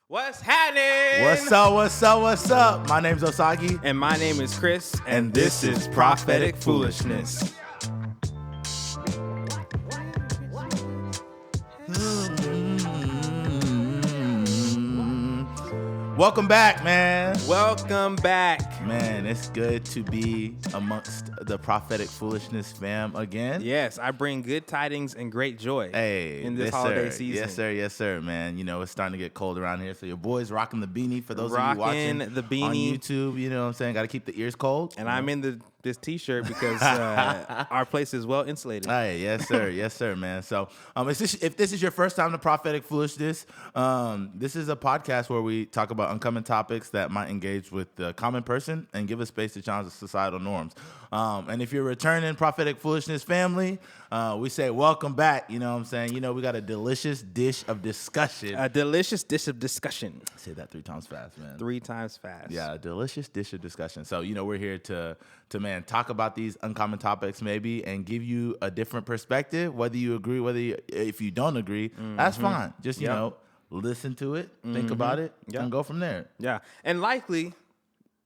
What's happening? What's up, what's up, what's up? My name's Osagi. And my name is Chris, and this is Prophetic Foolishness. Welcome back, man. Welcome back. Man, it's good to be amongst the Prophetic Foolishness fam again. Yes, I bring good tidings and great joy in this yes, holiday sir. season. Yes, sir, man. You know, it's starting to get cold around here, so your boy's rocking the beanie. For those of you watching the beanie on YouTube, you know what I'm saying? Got to keep the ears cold. And I'm in this T-shirt because our place is well insulated. Hey, yes, sir, man. So, if this is your first time to Prophetic Foolishness, this is a podcast where we talk about uncommon topics that might engage with the common person and give a space to challenge the societal norms. And if you're returning Prophetic Foolishness family, we say welcome back. You know what I'm saying? You know, we got a delicious dish of discussion. A delicious dish of discussion. Say that 3 times fast, man. 3 times fast. Yeah, a delicious dish of discussion. So, you know, we're here to talk about these uncommon topics maybe and give you a different perspective. Whether you agree, if you don't agree, that's fine. Just, you know, listen to it, think about it, and go from there. Yeah. And likely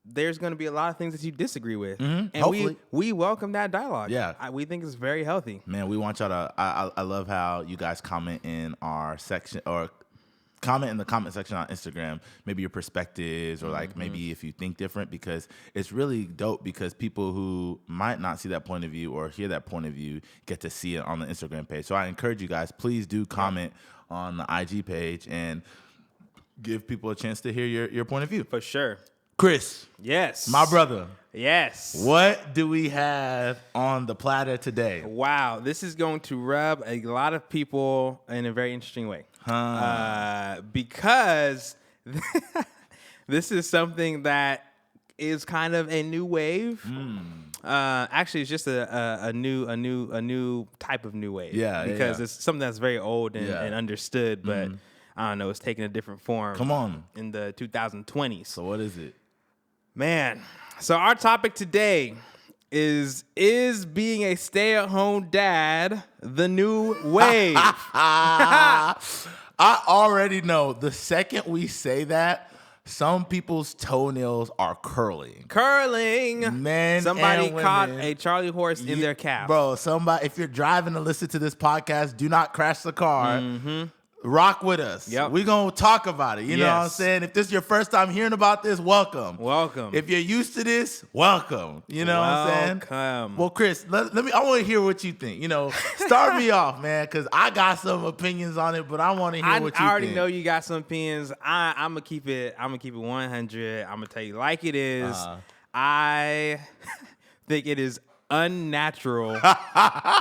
there's going to be a lot of things that you disagree with. And Hopefully. we welcome that dialogue. Yeah. We think it's very healthy. Man, we want y'all to, I love how you guys comment in our section or comment in the comment section on Instagram, maybe your perspectives or like maybe if you think different, because it's really dope because people who might not see that point of view or hear that point of view get to see it on the Instagram page. So I encourage you guys, please do comment on the IG page and give people a chance to hear your point of view. For sure. Chris. Yes. My brother. Yes. What do we have on the platter today? Wow. This is going to rub a lot of people in a very interesting way. Because this is something that is kind of a new wave. Actually, it's just a new type of new wave. Yeah, because yeah. it's something that's very old and understood, but I don't know, it's taking a different form. Come on. In the 2020s. So what is it? Man, so our topic today is being a stay-at-home dad the new wave? I already know the second we say that, some people's toenails are curling. Men Somebody and caught women. a Charlie horse in their calf. Bro, if you're driving to listen to this podcast, do not crash the car. Rock with us. Yep. We're going to talk about it. You know what I'm saying? If this is your first time hearing about this, welcome. If you're used to this, welcome. You know what I'm saying? Well, Chris, let me. I want to hear what you think. You know, start me off, man, because I got some opinions on it, but I want to hear what you think. I already know you got some opinions. I'm gonna keep it 100. I'm gonna tell you like it is. I think it is unnatural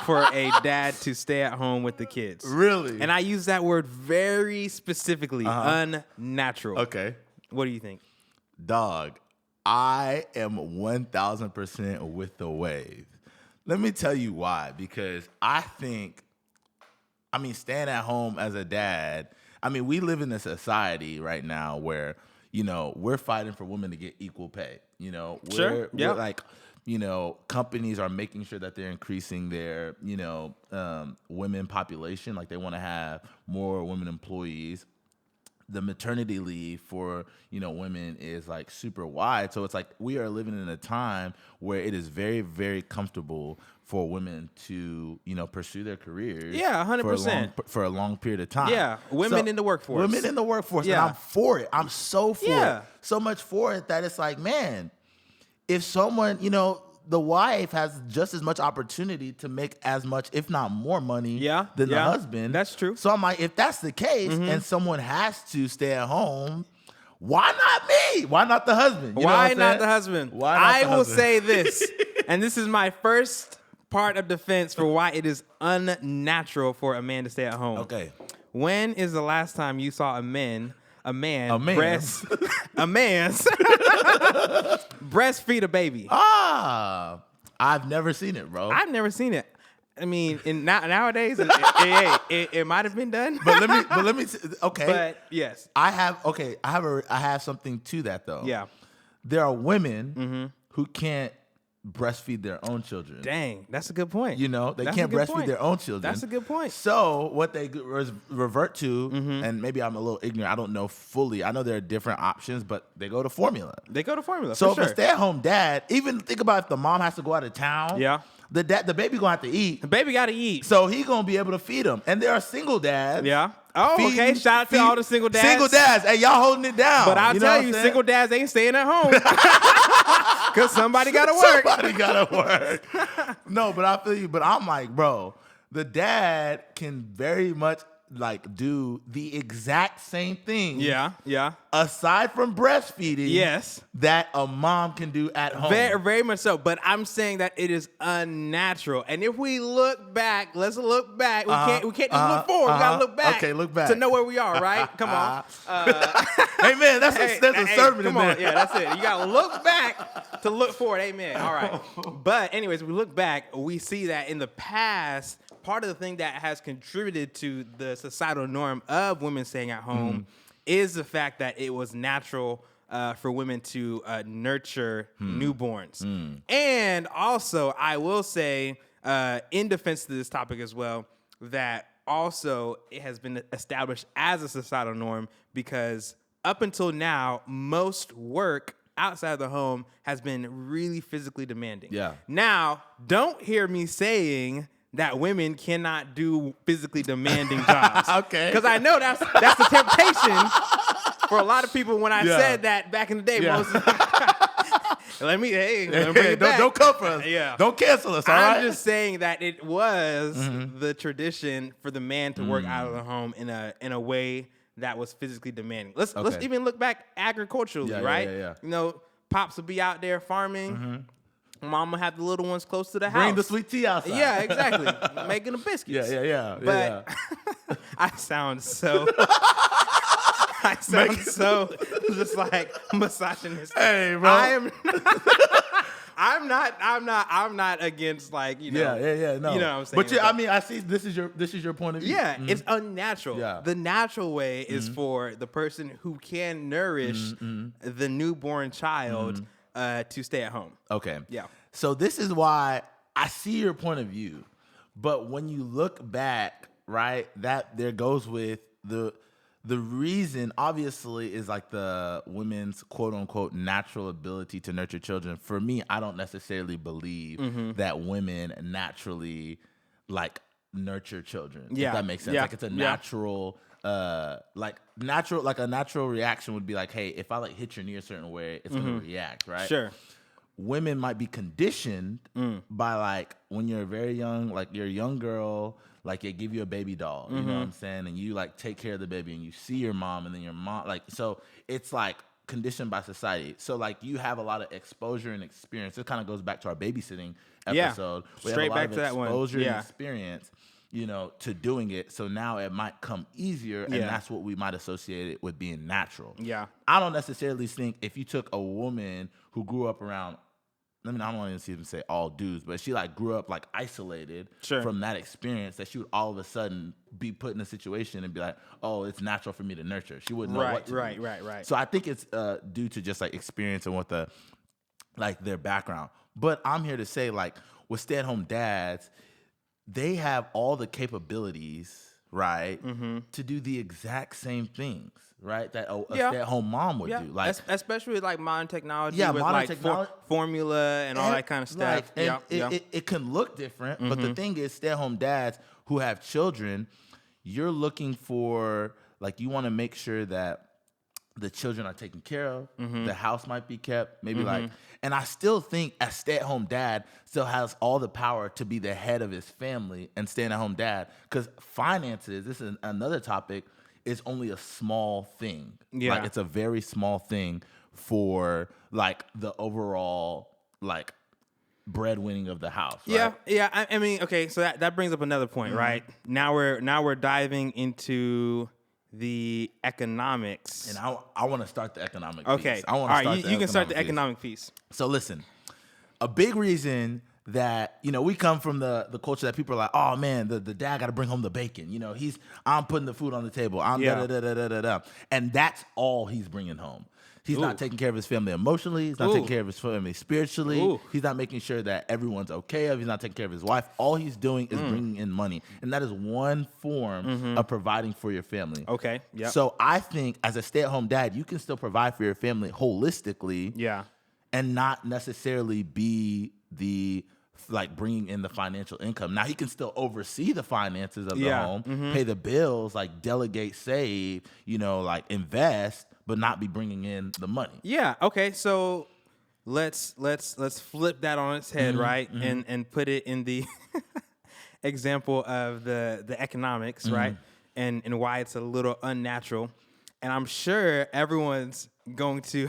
for a dad to stay at home with the kids. Really? And I use that word very specifically, unnatural. Okay. What do you think? Dog, I am 1,000% with the wave. Let me tell you why. Because I think, staying at home as a dad, we live in a society right now where, you know, we're fighting for women to get equal pay. You know, we're like, you know, companies are making sure that they're increasing their, you know, women population. Like they want to have more women employees. The maternity leave for, you know, women is like super wide. So it's like we are living in a time where it is very, very comfortable for women to, you know, pursue their careers. Yeah, 100%. For a long period of time. Yeah, women in the workforce. Women in the workforce. Yeah. And I'm for it. I'm so for it. So much for it that it's like, man, if someone, you know, the wife has just as much opportunity to make as much, if not more money than the husband. That's true. So I'm like, if that's the case and someone has to stay at home, why not me? Why not the husband? Why not the husband? Why not I the will husband? say this, and this is my first part of defense for why it is unnatural for a man to stay at home. Okay. When is the last time you saw a man breastfeed a baby? I've never seen it, bro. I've never seen it. Nowadays, it might have been done. But let me. Okay. But yes, I have something to that though. Yeah. There are women who can't breastfeed their own children. Dang, that's a good point. You know, they can't breastfeed their own children. That's a good point. So what they revert to, and maybe I'm a little ignorant, I don't know fully. I know there are different options, but they go to formula. So if a stay-at-home dad, even think about if the mom has to go out of town. Yeah. The baby gonna have to eat. The baby got to eat. So he gonna be able to feed them. And there are single dads. Yeah. Oh, okay. Shout out to all the single dads. Single dads. Hey, y'all holding it down. But I'll tell you, single dads ain't staying at home. Because somebody got to work. Somebody got to work. No, but I feel you. But I'm like, bro, the dad can very much like do the exact same thing. Yeah. Aside from breastfeeding. Yes. That a mom can do at home. Very, very much so. But I'm saying that it is unnatural. And if we look back, let's look back. We can't just look forward. We gotta look back. Okay, look back to know where we are. Right? Come on. Hey man, that's a sermon in there. Yeah, that's it. You gotta look back to look forward. Amen. All right. But anyways, we look back. We see that in the past, part of the thing that has contributed to the societal norm of women staying at home is the fact that it was natural for women to nurture newborns. And also, I will say, in defense to this topic as well, that also it has been established as a societal norm because up until now, most work outside of the home has been really physically demanding. Yeah. Now, don't hear me saying that women cannot do physically demanding jobs. Okay. Because I know that's the temptation for a lot of people when I said that back in the day. Yeah. Let me bring it back. Don't come for us. Yeah. Don't cancel us, all right? I'm just saying that it was the tradition for the man to work out of the home in a way that was physically demanding. Let's even look back agriculturally, right? Yeah. You know, pops would be out there farming. Mama had the little ones close to the house. Bring the sweet tea outside. Yeah, exactly. Making the biscuits. Yeah. But I sound so just like misogynist. Hey, bro. I'm not against like, you know. Yeah. No. You know what I'm saying? But I mean, I see this is your point of view. Yeah, it's unnatural. Yeah. The natural way is for the person who can nourish the newborn child to stay at home. Okay. Yeah. So this is why I see your point of view, but when you look back, right, that there goes with the reason obviously is like the women's quote unquote natural ability to nurture children. For me, I don't necessarily believe that women naturally like nurture children. Yeah. If that makes sense. Yeah. Like it's a natural a natural reaction would be like, hey, if I like hit your knee a certain way, it's gonna react, right? Sure. Women might be conditioned by like when you're very young, like you're a young girl, like they give you a baby doll, you know what I'm saying? And you like take care of the baby and you see your mom and then your mom, like, so it's like conditioned by society. So like you have a lot of exposure and experience. It kind of goes back to our babysitting episode. Yeah. Straight back to that one. Exposure and experience, you know, to doing it. So now it might come easier and that's what we might associate it with being natural. Yeah. I don't necessarily think if you took a woman who grew up around, I don't want to even say all dudes, but she like grew up like isolated from that experience, that she would all of a sudden be put in a situation and be like, oh, it's natural for me to nurture. She wouldn't know what to do. Right. So I think it's due to just like experience and what their background. But I'm here to say, like, with stay-at-home dads, they have all the capabilities, right, to do the exact same things, right, that a stay-at-home mom would do. Like, especially with like modern technology, with modern like technology. Formula and all that kind of stuff. It can look different, but the thing is, stay-at-home dads who have children, you're looking for, like, you want to make sure that the children are taken care of, the house might be kept, maybe and I still think a stay-at-home dad still has all the power to be the head of his family and stay-at-home dad, because finances, this is another topic, is only a small thing. Yeah. Like, it's a very small thing for, like, the overall, like, breadwinning of the house. Right? Yeah. I mean, okay, so that brings up another point, right? Now we're diving into the economics. And I want to start the economic piece. Okay. I want to start you can start the economic piece. So listen, a big reason that, you know, we come from the culture that people are like, oh man, the dad got to bring home the bacon. You know, I'm putting the food on the table. I'm da da da da da da. And that's all he's bringing home. He's not taking care of his family emotionally. He's not taking care of his family spiritually. He's not making sure that everyone's okay. He's not taking care of his wife. All he's doing is bringing in money. And that is one form of providing for your family. Okay, yeah. So I think as a stay-at-home dad, you can still provide for your family holistically. Yeah. And not necessarily be the like bringing in the financial income. Now he can still oversee the finances of the home, pay the bills, like delegate, save, like invest, but not be bringing in the money. Yeah. Okay. So let's flip that on its head, right? And put it in the example of the economics, right? And why it's a little unnatural. And I'm sure everyone's going to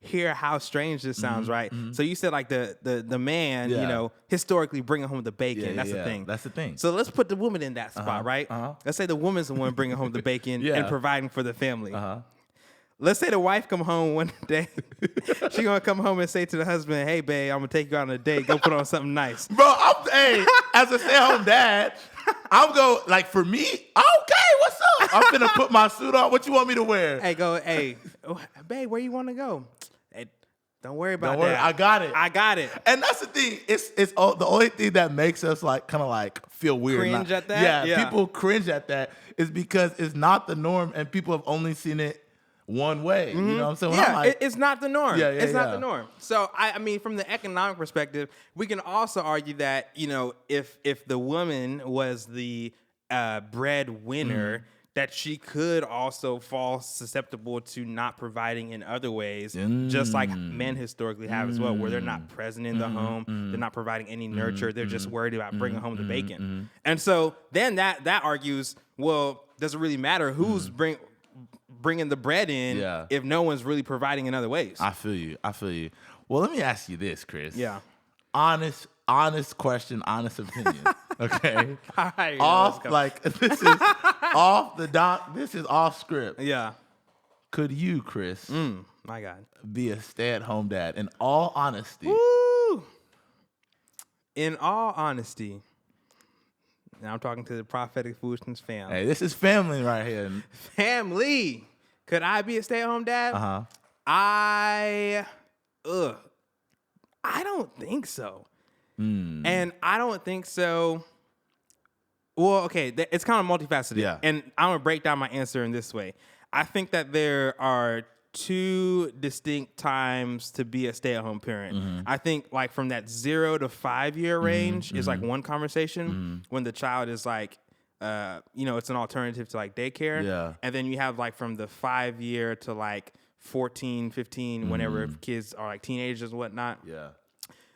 hear how strange this sounds, right? So you said like the man, historically bringing home the bacon. That's the thing. That's the thing. So let's put the woman in that spot, right? Let's say the woman's the one bringing home the bacon and providing for the family. Let's say the wife come home one day. She gonna come home and say to the husband, "Hey, babe, I'm gonna take you out on a date. Go put on something nice." Bro, as a stay-at-home dad, I'm go like for me. Okay, what's up? I'm finna put my suit on. What you want me to wear? Hey, babe, where you want to go? Hey, don't worry about that. I got it. I got it. And that's the thing. It's all, the only thing that makes us like kind of like feel weird. Cringe at that? Yeah, people cringe at that is because it's not the norm and people have only seen it one way. You know what I'm saying? Yeah, it's not the norm. It's not yeah. the norm. So I mean, from the economic perspective, we can also argue that if the woman was the breadwinner, that she could also fall susceptible to not providing in other ways, just like men historically have as well, where they're not present in the home, they're not providing any nurture, they're just worried about bringing home the bacon. And so then that argues, well, does it really matter who's bringing the bread in if no one's really providing in other ways? I feel you. Well, let me ask you this, Chris. Yeah. Honest question, honest opinion. Okay. All right, this is off the doc. This is off script. Yeah. Could you, Chris, my God, be a stay-at-home dad? In all honesty. Woo! In all honesty. Now I'm talking to the Prophetic Foolishness family. Hey, this is family right here. Family. Could I be a stay-at-home dad? I don't think so. And I don't think so. Well, okay, it's kind of multifaceted. Yeah. And I'm going to break down my answer in this way. I think that there are two distinct times to be a stay-at-home parent. I think like from that 0 to 5 year range is like one conversation when the child is like, it's an alternative to like daycare. Yeah. And then you have like from the 5 year to like 14, 15, whenever kids are like teenagers and whatnot. Yeah.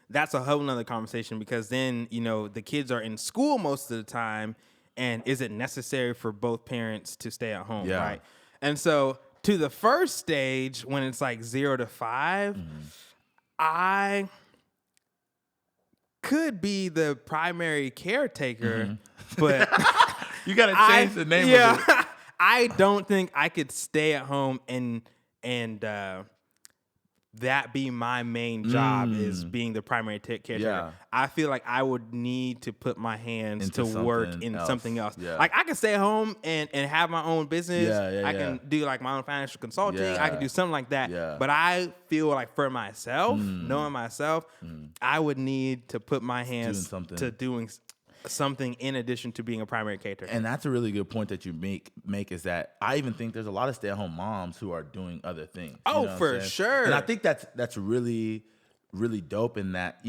That's a whole nother conversation because then, the kids are in school most of the time, and is it necessary for both parents to stay at home, right? And so to the first stage, when it's like 0 to 5, I could be the primary caretaker, but you got to change the name of it. I don't think I could stay at home and that be my main job is being the primary caretaker. Yeah. I feel like I would need to put my hands to work in something else. Yeah. Like I can stay home and have my own business. I can do like my own financial consulting. Yeah. I can do something like that. Yeah. But I feel like for myself, knowing myself, I would need to put my hands to doing something in addition to being a primary caretaker. And that's a really good point that you make is that I even think there's a lot of stay-at-home moms who are doing other things. For sure. And I think that's really, really dope in that,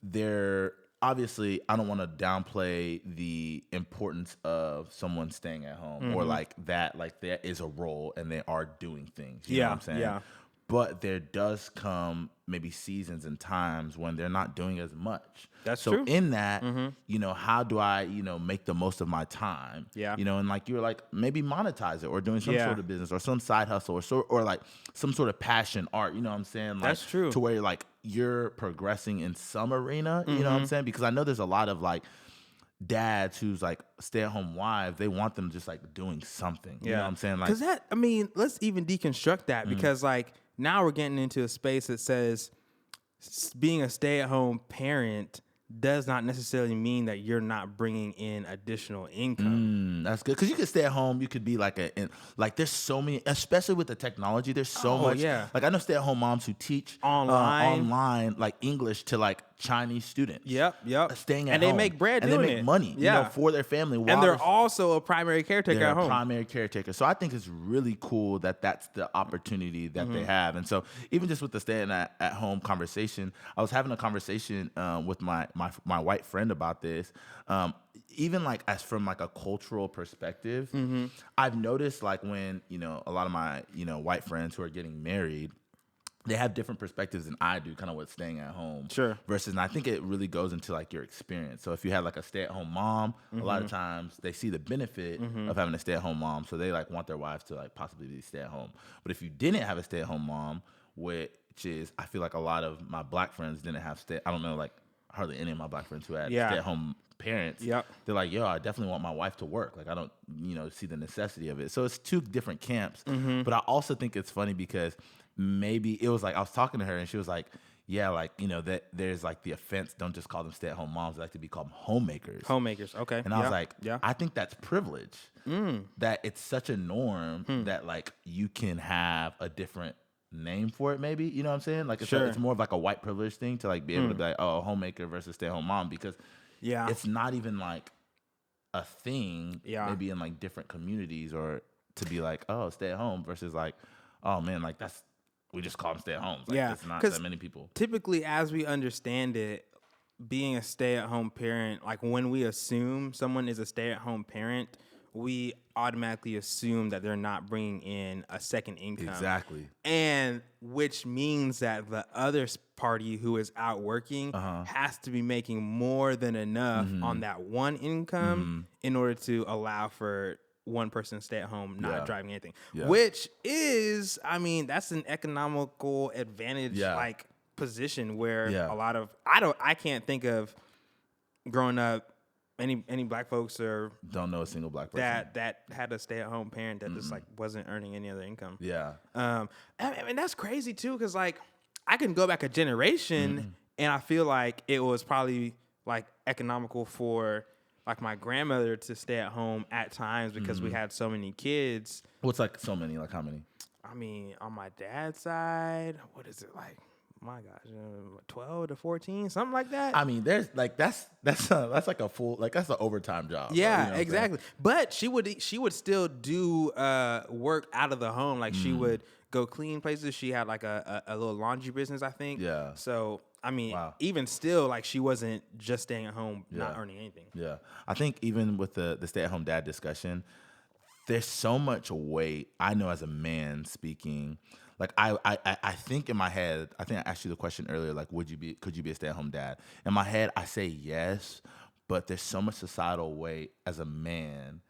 they're obviously, I don't want to downplay the importance of someone staying at home or like that is a role and they are doing things. You know what I'm saying? Yeah. But there does come maybe seasons and times when they're not doing as much. That's so true. In that, how do I, make the most of my time? Yeah. And like you're like maybe monetize it or doing some sort of business or some side hustle or like some sort of passion art. You know what I'm saying? Like, that's true. To where you're progressing in some arena. You know what I'm saying? Because I know there's a lot of like dads who's like stay-at-home wives, they want them just like doing something. You know what I'm saying? Like, because let's even deconstruct that because like now we're getting into a space that says being a stay-at-home parent does not necessarily mean that you're not bringing in additional income. That's good because you could stay at home. You could be like there's so many, especially with the technology. There's so much. Yeah. Like I know stay at home moms who teach online like English to like Chinese students. Yep. Staying at and home. they make bread and doing they make it. money. Yeah. For their family. And they're also a primary caretaker at home. Primary caretaker. So I think it's really cool that that's the opportunity that they have. And so even just with the staying at home conversation, I was having a conversation with my white friend about this. Even like as from like a cultural perspective, I've noticed like when, a lot of my, white friends who are getting married, they have different perspectives than I do, kind of with staying at home. Sure. Versus, and I think it really goes into like your experience. So if you had like a stay-at-home mom, a lot of times they see the benefit of having a stay-at-home mom, so they like want their wives to like possibly be stay-at-home. But if you didn't have a stay-at-home mom, which is, I feel like a lot of my black friends didn't have I don't know, like hardly any of my black friends who had stay-at-home parents. Yep. They're like, yo, I definitely want my wife to work. Like I don't, see the necessity of it. So it's two different camps. But I also think it's funny because maybe it was like I was talking to her and she was like, yeah, like, that there's like the offense. Don't just call them stay-at-home moms. They like to be called homemakers. Homemakers, okay. And I was like, I think that's privilege. That it's such a norm that like you can have a different name for it maybe. You know what I'm saying? Like it's more of like a white privilege thing to like be able to be like, oh, homemaker versus stay-at-home mom because it's not even like a thing maybe in like different communities or to be like, oh, stay at home versus like, oh man, like we just call them stay at homes. Like it's not that many people. Typically, as we understand it, being a stay-at-home parent, like when we assume someone is a stay-at-home parent, we automatically assume that they're not bringing in a second income. Exactly. And which means that the other party who is out working has to be making more than enough on that one income in order to allow for one person to stay at home, not driving anything. Which is, I mean, that's an economical advantage like position where a lot of I can't think of growing up any black folks or don't know a single black person that had a stay-at-home parent that just like wasn't earning any other income. Yeah. I mean that's crazy too, because like I can go back a generation and I feel like it was probably like economical for like my grandmother to stay at home at times because we had so many kids. What's like so many? Like how many? I mean, on my dad's side, what is it like? My gosh, 12 to 14, something like that. I mean, there's like that's like a full that's an overtime job. Yeah, you know exactly. But she would still do work out of the home. Like she would go clean places. She had like a little laundry business, I think. Yeah. So I mean, even still, like she wasn't just staying at home, not earning anything. Yeah, I think even with the stay-at-home dad discussion, there's so much weight. I know as a man speaking. Like I think in my head, I think I asked you the question earlier, like could you be a stay-at-home dad? In my head, I say yes, but there's so much societal weight as a man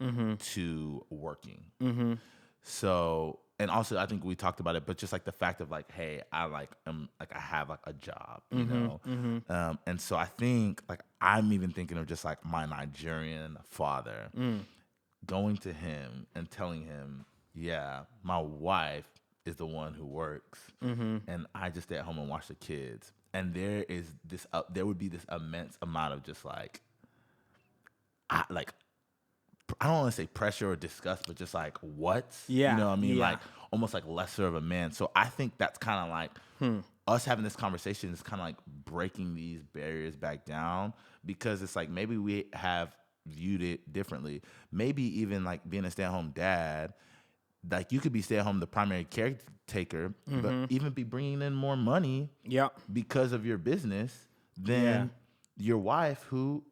to working. So, and also I think we talked about it, but just like the fact of like, hey, I like I have like a job, you know? And so I think like I'm even thinking of just like my Nigerian father going to him and telling him, yeah, my wife is the one who works, and I just stay at home and watch the kids. And there is this, there would be this immense amount of just like, I don't want to say pressure or disgust, but just like what? Yeah, you know what I mean? Like almost like lesser of a man. So I think that's kind of like us having this conversation is kind of like breaking these barriers back down because it's like maybe we have viewed it differently. Maybe even like being a stay-at-home dad. Like you could be stay at home, the primary caretaker, but even be bringing in more money because of your business than your wife who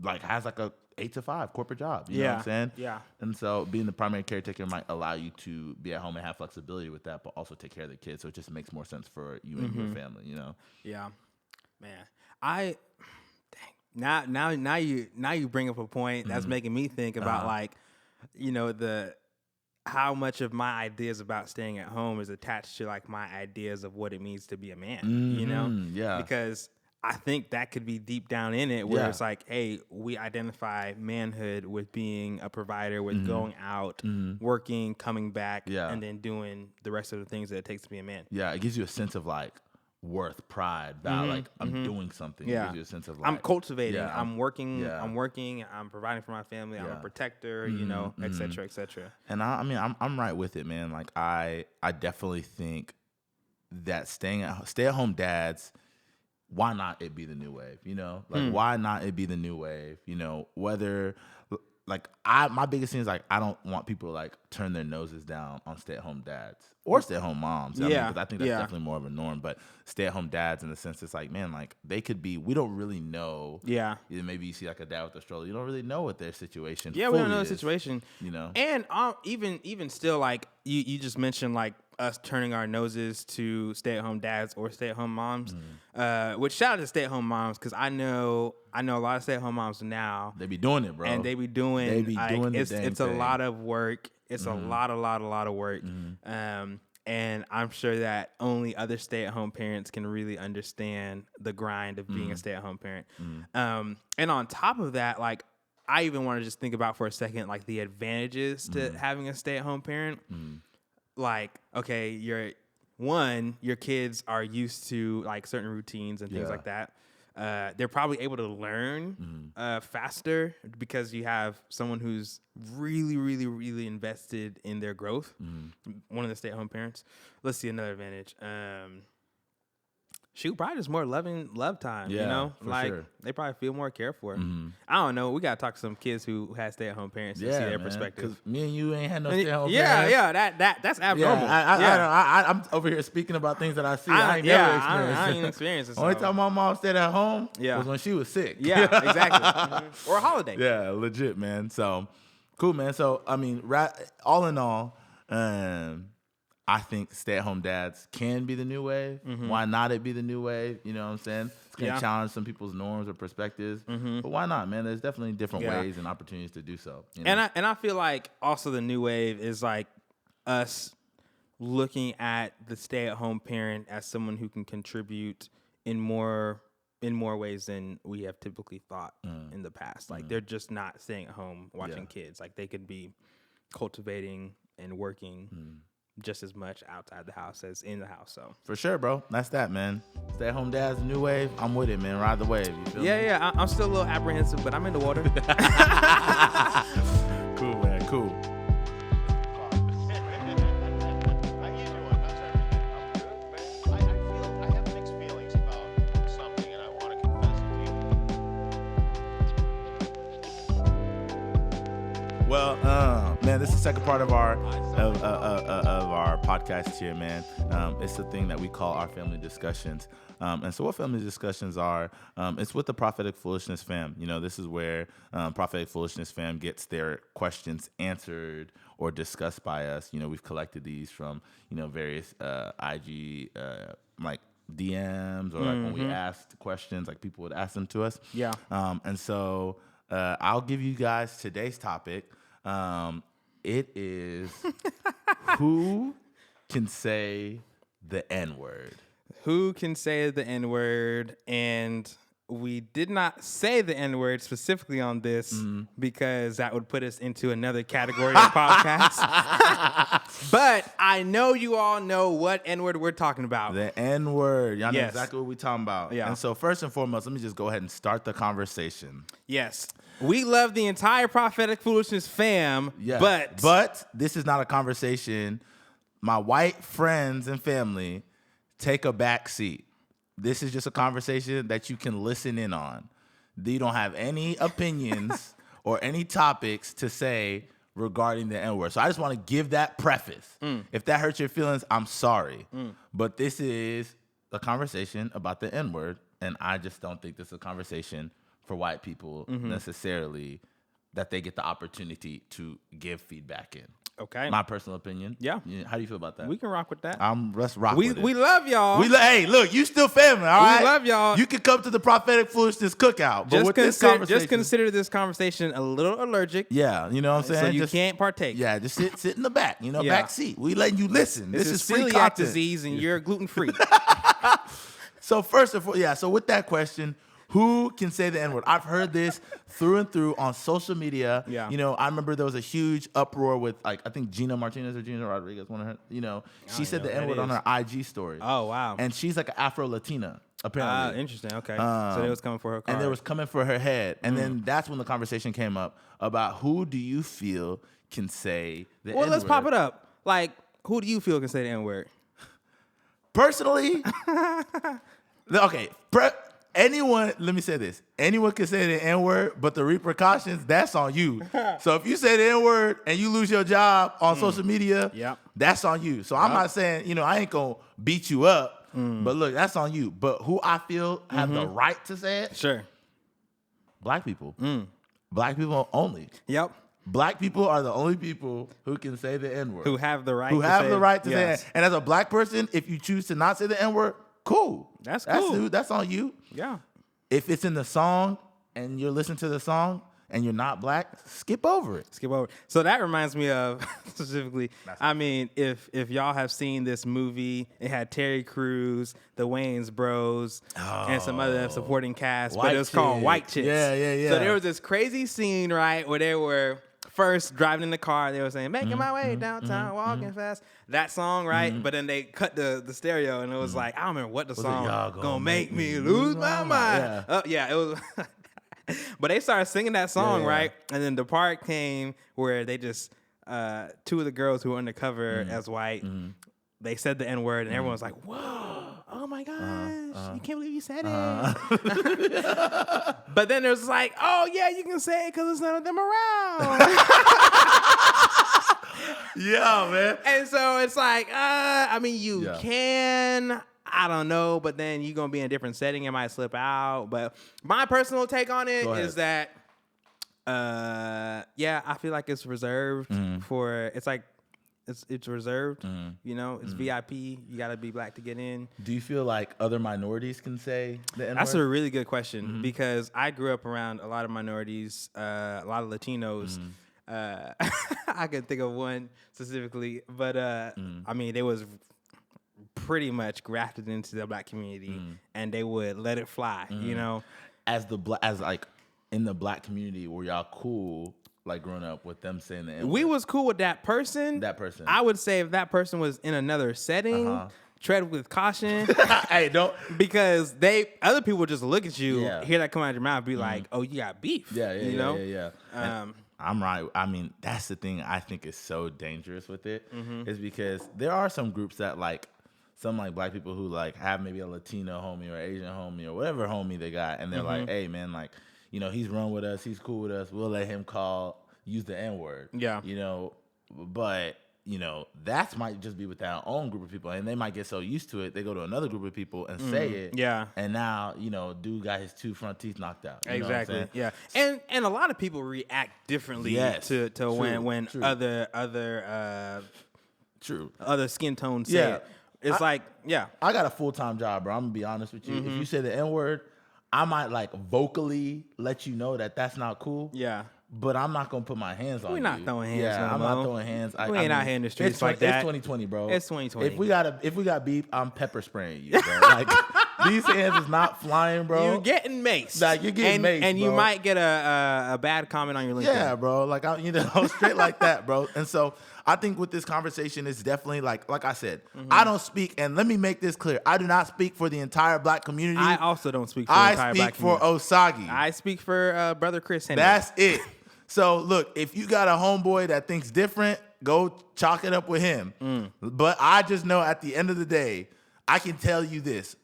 like has like a 8 to 5 corporate job. You know what I'm saying? Yeah. And so being the primary caretaker might allow you to be at home and have flexibility with that, but also take care of the kids. So it just makes more sense for you and your family, you know? Yeah. Man. Now you bring up a point that's making me think about like, you know, how much of my ideas about staying at home is attached to like my ideas of what it means to be a man, you know? Yeah. Because I think that could be deep down in it where it's like, hey, we identify manhood with being a provider, with going out, working, coming back, and then doing the rest of the things that it takes to be a man. Yeah, it gives you a sense of like worth, pride, value. Like I'm doing something. Yeah. It gives you a sense of like I'm cultivating. yeah, I'm working. yeah. I'm working. I'm providing for my family. I'm a protector. Et cetera, et cetera. And I'm right with it, man. Like I definitely think that stay at home dads, why not it be the new wave? Like why not it be the new wave? Whether like my biggest thing is like I don't want people to like turn their noses down on stay at home dads or stay at home moms. Because I think that's definitely more of a norm. But stay at home dads in the sense it's like, man, like they could be. We don't really know. Yeah. Maybe you see like a dad with a stroller. You don't really know what their situation. Yeah, we don't know the situation. And even still, like you just mentioned, like us turning our noses to stay-at-home dads or stay-at-home moms. Which shout out to stay-at-home moms because I know a lot of stay-at-home moms now. They be doing it, bro. And they be doing it's a lot of work. It's a lot of work. And I'm sure that only other stay-at-home parents can really understand the grind of being a stay-at-home parent. And on top of that, like I even want to just think about for a second, like the advantages to having a stay-at-home parent. Like, okay, your kids are used to like certain routines and things like that. They're probably able to learn faster because you have someone who's really, really, really invested in their growth. One of the stay-at-home parents. Let's see another advantage. Probably just more love time, like sure. They probably feel more cared for. I don't know. We gotta talk to some kids who had stay-at-home parents to see their perspective. Because me and you ain't had no stay-at-home parents. That's abnormal. I'm over here speaking about things that I see. I ain't never experienced. I ain't experienced it. Only time my mom stayed at home was when she was sick. Yeah, exactly. Or a holiday. Yeah, legit, man. So cool, man. So I mean, all in all, I think stay-at-home dads can be the new wave. Why not it be the new wave? You know what I'm saying? It's going to challenge some people's norms or perspectives. But why not, man? There's definitely different ways and opportunities to do so. And I feel like also the new wave is like us looking at the stay-at-home parent as someone who can contribute in more ways than we have typically thought in the past. Like they're just not staying at home watching kids. Like they could be cultivating and working just as much outside the house as in the house. So for sure, bro. That's that, man. Stay at home dads, new wave. I'm with it, man. Ride the wave. You feel me? Yeah. I'm still a little apprehensive, but I'm in the water. Cool, man. Cool. Well, man, this is the second part of our podcast here, man. It's the thing that we call our family discussions. And so what family discussions are, it's with the Prophetic Foolishness fam. This is where Prophetic Foolishness fam gets their questions answered or discussed by us. We've collected these from, various IG like DMs or like when we asked questions, like people would ask them to us. Yeah. And so I'll give you guys today's topic. It is who can say the N-word? Who can say the N-word? And we did not say the N-word specifically on this because that would put us into another category of podcast. But I know you all know what N-word we're talking about. The N-word. Y'all know exactly what we're talking about. Yeah. And so first and foremost, let me just go ahead and start the conversation. Yes. We love the entire Prophetic Foolishness fam, but this is not a conversation. My white friends and family, take a back seat. This is just a conversation that you can listen in on. You don't have any opinions or any topics to say regarding the N-word. So I just want to give that preface. If that hurts your feelings, I'm sorry. But this is a conversation about the N-word, and I just don't think this is a conversation for white people necessarily that they get the opportunity to give feedback in. Okay. My personal opinion. Yeah. How do you feel about that? We can rock with that. Let's rock with it. We love y'all. Hey, look, you still family, all right? We love y'all. You can come to the Prophetic Foolishness cookout. But just consider this conversation a little allergic. Yeah, you know what I'm saying? So you can't partake. Yeah, just sit in the back, back seat. We letting you listen. This is free celiac content. disease and you're gluten-free. So first of all, so with that question, Who can say the N-word? I've heard this through and through on social media. Yeah. You know, I remember there was a huge uproar with, like, I think Gina Martinez or Gina Rodriguez, one of her, you know, she said the N-word on her IG story. Oh, wow. And she's like an Afro-Latina, apparently. Interesting. Okay. So they was coming for her card. And they was coming for her head. And then that's when the conversation came up about who do you feel can say the N-word. Well, let's pop it up. Like, who do you feel can say the N-word? Personally, okay, anyone, let me say this. Anyone can say the N-word, but the repercussions, that's on you. So if you say the N-word and you lose your job on social media, that's on you. So I'm not saying, you know, I ain't going to beat you up, but look, that's on you. But who I feel have the right to say it? Sure. Black people. Black people only. Yep. Black people are the only people who can say the N-word. Who have the right to say it. And as a black person, if you choose to not say the N-word, cool. That's cool. That's on you. Yeah. If it's in the song and you're listening to the song and you're not black, skip over it. So that reminds me of specifically, I mean, if y'all have seen this movie, it had Terry Crews, the Wayans Bros, and some other supporting cast, but it was called White Chicks. Yeah. So there was this crazy scene, right, where they were first driving in the car, they were saying, making my way downtown, walking fast. That song, right? But then they cut the stereo, and it was like, I don't remember what the song, gonna make me lose my mind. It was... But they started singing that song, right? And then the part came where they just, two of the girls who were undercover as white, they said the N-word, and everyone was like, whoa, oh my gosh, you can't believe you said it. But then there's like, oh yeah, you can say it because there's none of them around. Yeah, man. And so it's like, I mean, you can... I don't know, but then you're going to be in a different setting. It might slip out. But my personal take on it is that, I feel like it's reserved for, it's like, it's reserved. You know, it's VIP. You got to be black to get in. Do you feel like other minorities can say the N-word? That's a really good question because I grew up around a lot of minorities, a lot of Latinos. I can think of one specifically, but I mean, they was pretty much grafted into the black community, and they would let it fly. You know, as like in the black community, were y'all cool? Like growing up with them saying the N-word? We was cool with that person. I would say if that person was in another setting, tread with caution. Hey, don't, because other people just look at you, hear that come out of your mouth, be like, "Oh, you got beef." Yeah. I'm right. I mean, that's the thing I think is so dangerous with it, is because there are some groups that like some like black people who like have maybe a Latino homie or Asian homie or whatever homie they got, and they're like, "Hey, man, like, you know, he's run with us, he's cool with us. We'll let him use the N-word." Yeah, you know, but you know, that might just be with their own group of people, and they might get so used to it, they go to another group of people and say it. Yeah, and now you know, dude got his 2 front teeth knocked out. Exactly. Yeah, and a lot of people react differently to when other other skin tones say it. It's I got a full-time job, bro. I'm gonna be honest with you. If you say the N-word, I might like vocally let you know that that's not cool. Yeah. But I'm not gonna put my hands on you. We're not throwing hands. Yeah, I'm not throwing hands. We ain't out here in the streets like that. It's 2020, bro. It's 2020. If we got beef, I'm pepper spraying you, bro. Like these hands is not flying, bro. You're getting maced. Like you're getting maced, and bro. you might get a bad comment on your LinkedIn. Yeah, bro. Like straight like that, bro. And so I think with this conversation, it's definitely like I said, I don't speak, and let me make this clear. I do not speak for the entire black community. I also don't speak for the entire black community. I speak for Osagi. I speak for Brother Chris Henry. That's it. So look, if you got a homeboy that thinks different, go chalk it up with him. But I just know at the end of the day, I can tell you this: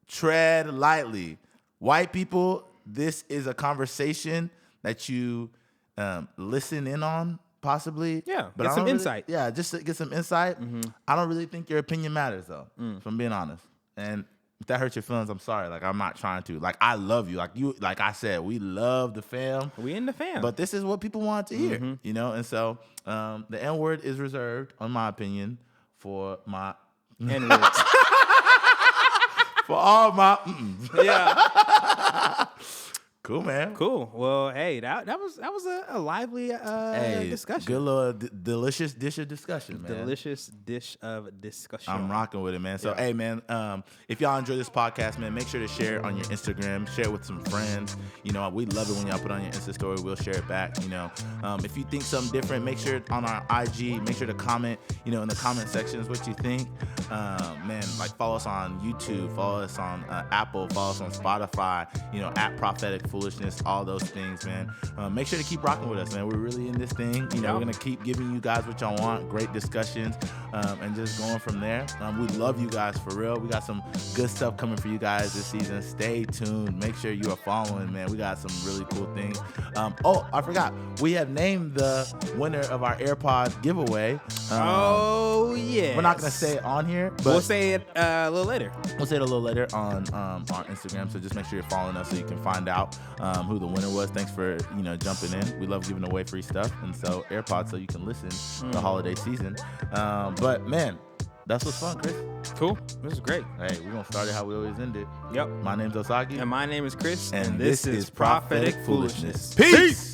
tread lightly. White people, this is a conversation that you listen in on. Possibly. Yeah, but get some insight. Yeah, just to get some insight. I don't really think your opinion matters, though, if I'm being honest. And if that hurts your feelings, I'm sorry. Like, I'm not trying to. Like, I love you. Like I said, we love the fam. We in the fam. But this is what people want to hear, you know? And so the N-word is reserved, in my opinion, for my... N-words. For all my... Yeah. Cool, man. Cool. Well, hey, that was a lively discussion. Good little delicious dish of discussion, man. Delicious dish of discussion. I'm rocking with it, man. So, hey, man, if y'all enjoy this podcast, man, make sure to share it on your Instagram. Share it with some friends. You know, we love it when y'all put on your Insta story. We'll share it back. You know, if you think something different, make sure on our IG, make sure to comment, you know, in the comment sections what you think. Man, like follow us on YouTube, follow us on Apple, follow us on Spotify, you know, at Prophetic, Foolishness, all those things, man. Make sure to keep rocking with us, man. We're really in this thing. You know, we're going to keep giving you guys what y'all want, great discussions, and just going from there. We love you guys for real. We got some good stuff coming for you guys this season. Stay tuned. Make sure you are following, man. We got some really cool things. Oh, I forgot. We have named the winner of our AirPods giveaway. Oh, yeah. We're not going to say it on here, but we'll say it a little later. We'll say it a little later on Instagram. So just make sure you're following us so you can find out who the winner was. Thanks for, you know, jumping in. We love giving away free stuff. And so AirPods so you can listen the holiday season. But man, that's what's fun, Chris. Cool. This is great. Hey, we're going to start it how we always end it. Yep. My name's Osagi. And my name is Chris. And this is Prophetic Foolishness. Peace.